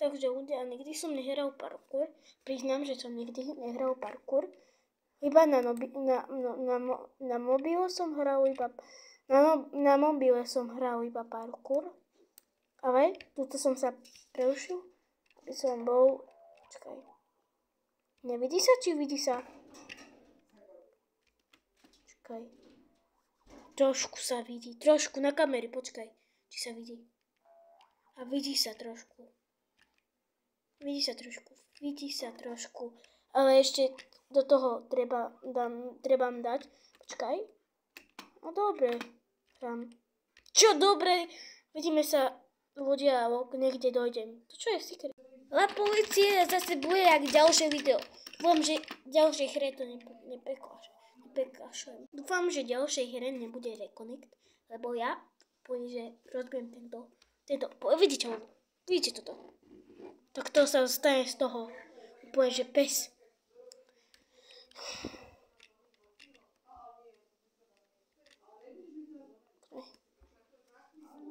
Takže ľudia, nikdy som nehral parkour. Priznám, že som nikdy nehral parkour. Iba na mobile som hral iba na mobile som hral iba parkour. Ale tuto som sa preušil, aby som bol... Počkaj. Nevidí sa, či vidí sa? Počkaj. Trošku sa vidí. Trošku na kamery, počkaj. Či sa vidí. A vidí sa trošku. Vidí sa trošku. Ale ešte do toho treba dať. Počkaj. No dobre. Čo dobre? Vidíme sa ľudia, niekde dojdem. To čo je secret? La policie zase bude jak ďalšie video. Dúfam, že ďalšej hre to nepekašujem. Dúfam, že ďalšej hre nebude reconnect, lebo ja poviem, že rozbijem tento. Vidíte toto? Tak to sa stane z toho. Úplne, že pes.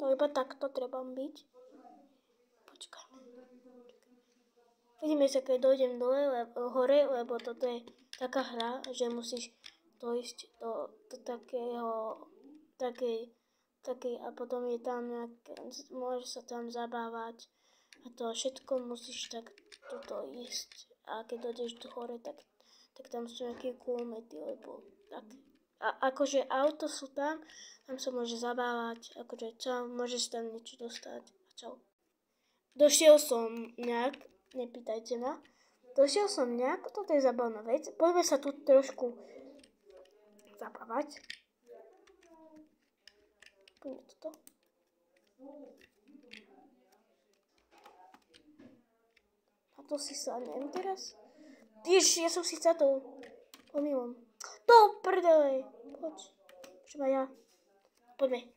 To iba takto treba byť. Počkaj. Vidíme sa, keď dojdem hore, lebo toto je taká hra, že musíš dojsť do takej a potom je tam nejaké, môžeš sa tam zabávať a to všetko musíš tak tuto ísť. A keď dojdeš hore, tak tam sú nejaké kulomety, lebo tak. A akože auto sú tam sa môže zabávať, akože čau, môžeš tam niečo dostať a čau. Došiel som nejak, nepýtajte ma, toto je zabavná vec, poďme sa tu trošku zabávať. Poďme toto. A to si sadnem teraz. Ježiš, ja som si sadol. Omylom. Do prdele. Poď. Čo ma ja. Poďme.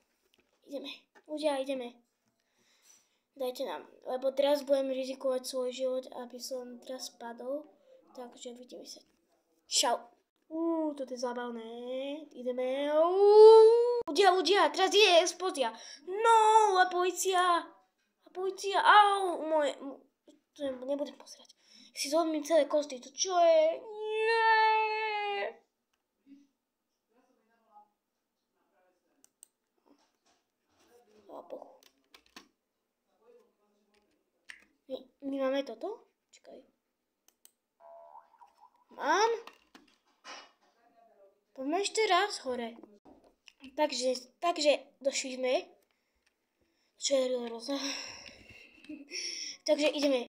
Ideme. Ľudia, ideme. Dajte nám. Lebo teraz budem rizikovať svoj život, aby som teraz spadol. Takže vidíme sa. Čau. Toto je zábavné. Ideme. Ľudia, teraz je explózia. No, a policia. Au, moje. Nebudem pozerať. Si zlomím celé kosty. To čo je? Nie. Bohu. My máme toto? Čakaj. Mám? Poďme ešte raz hore. Takže došli sme. Čo je rosa? Takže ideme.